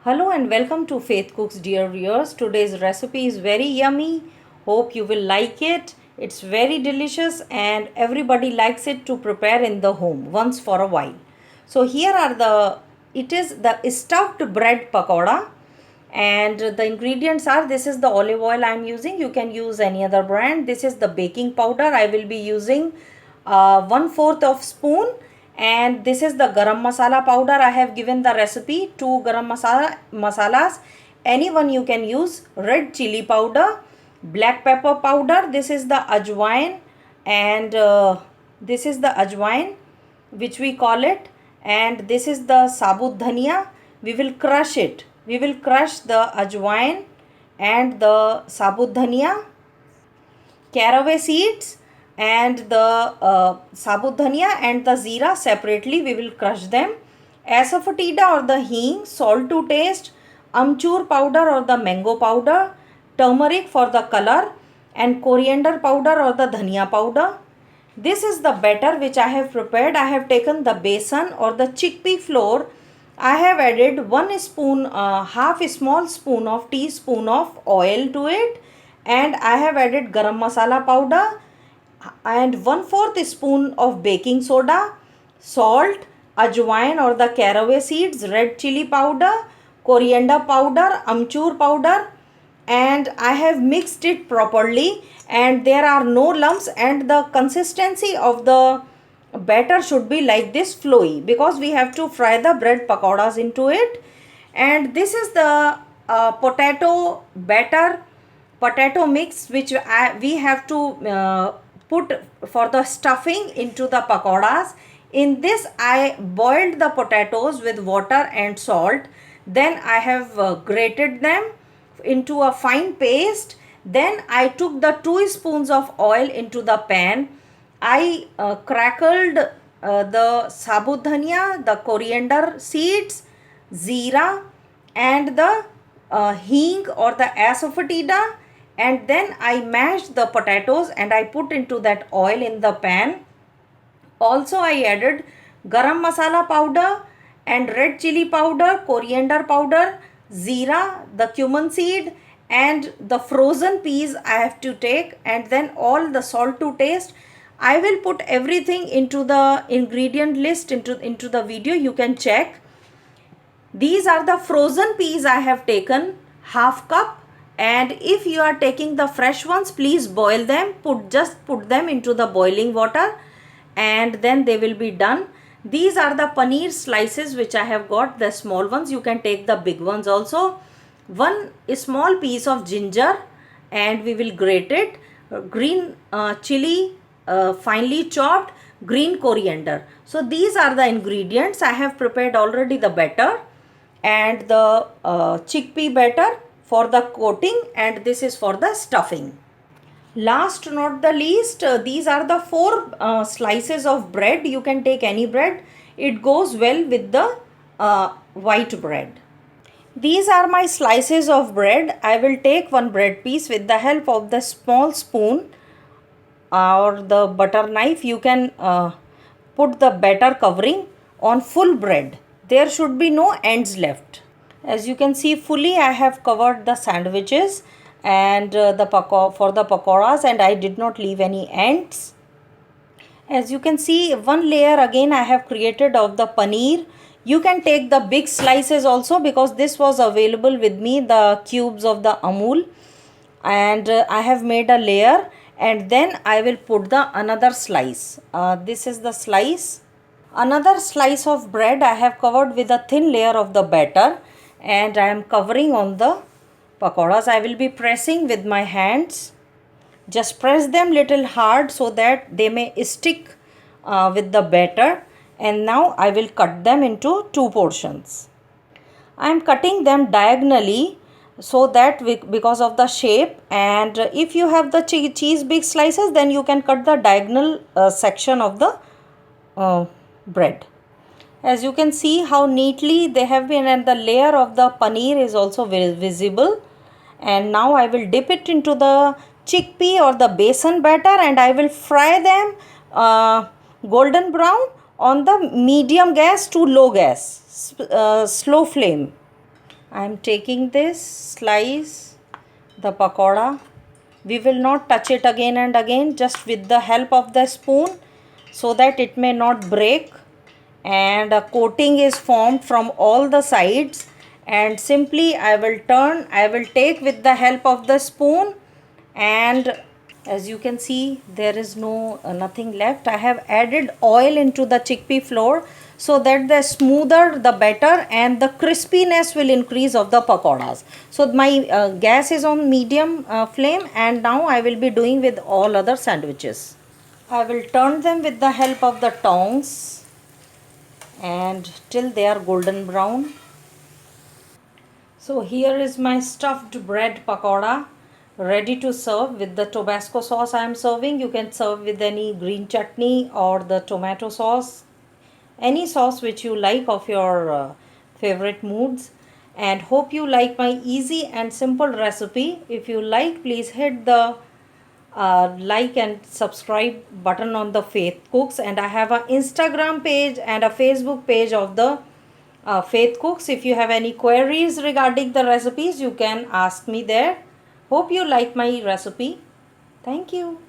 Hello and welcome to Faith Cooks, dear viewers. Today's recipe is very yummy. Hope you will like it. It's very delicious and everybody likes it to prepare in the home once for a while. So here are it is the stuffed bread pakoda, and the ingredients are: this is the olive oil I am using. You can use any other brand. This is the baking powder. I will be using 1/4 of spoon, and this is the garam masala powder. I have given the recipe, 2 garam masalas. Anyone you can use. Red chili powder, black pepper powder. This is the ajwain, and this is the ajwain which we call it, and this is the sabut dhania. We will crush it. We will crush the ajwain and the sabut dhania, caraway seeds, and the sabut dhania and the zeera separately. We will crush them. Asafoetida or the hing, salt to taste, amchur powder or the mango powder, turmeric for the color, and coriander powder or the dhania powder. This is the batter which I have prepared. I have taken the besan or the chickpea flour. I have added 1 spoon, half a small spoon of teaspoon of oil to it, and I have added garam masala powder and 1/4 spoon of baking soda, salt, ajwain or the caraway seeds, red chili powder, coriander powder, amchur powder, and I have mixed it properly, and there are no lumps, and the consistency of the batter should be like this, flowy, because we have to fry the bread pakoras into it. And this is the potato batter, potato mix, which we have to put for the stuffing into the pakoras. In this I boiled the potatoes with water and salt. Then I have grated them into a fine paste. Then I took the 2 spoons of oil into the pan. I crackled the sabut dhania, the coriander seeds, zeera, and the hing or the asafoetida, and then I mashed the potatoes and I put into that oil in the pan. Also I added garam masala powder and red chili powder, coriander powder, zeera, the cumin seed, and the frozen peas I have to take, and then all the salt to taste. I will put everything into the ingredient list into the video. You can check. These are the frozen peas I have taken, half cup, and if you are taking the fresh ones, please boil them. Just put them into the boiling water, and then they will be done. These are the paneer slices which I have got, the small ones. You can take the big ones also. One small piece of ginger, and we will grate it. Green chili, finely chopped, green coriander. So these are the ingredients. I have prepared already the batter and the chickpea batter for the coating, and this is for the stuffing. Last not the least, these are the 4 slices of bread. You can take any bread. It goes well with the white bread. These are my slices of bread. I will take one bread piece with the help of the small spoon or the butter knife. You can put the batter covering on full bread. There should be no ends left. As you can see, fully I have covered the sandwiches and for the pakoras, and I did not leave any ends. As you can see, one layer again I have created of the paneer. You can take the big slices also, because this was available with me, the cubes of the Amul, and I have made a layer, and then I will put the another slice. This is the slice. Another slice of bread I have covered with a thin layer of the batter, and I am covering on the pakoras. I will be pressing with my hands. Just press them little hard so that they may stick with the batter. And now I will cut them into 2 portions. I am cutting them diagonally so that because of the shape, and if you have the cheese big slices, then you can cut the diagonal section of the bread. As you can see how neatly they have been, and the layer of the paneer is also visible. And now I will dip it into the chickpea or the besan batter, and I will fry them golden brown on the medium gas to low gas, slow flame. I am taking this slice, the pakoda. We will not touch it again and again, just with the help of the spoon, so that it may not break, and a coating is formed from all the sides. And simply I will take with the help of the spoon, and as you can see, there is nothing left. I have added oil into the chickpea flour, so that the smoother the better, and the crispiness will increase of the pakoras. So my gas is on medium flame, and now I will be doing with all other sandwiches. I will turn them with the help of the tongs, and till they are golden brown. So here is my stuffed bread pakoda ready to serve with the Tabasco sauce I am serving. You can serve with any green chutney or the tomato sauce, any sauce which you like of your favorite moods. And hope you like my easy and simple recipe. If you like, please hit the like and subscribe button on the Faith Cooks, and I have an Instagram page and a Facebook page of the Faith Cooks. If you have any queries regarding the recipes, you can ask me there. Hope you like my recipe. Thank you.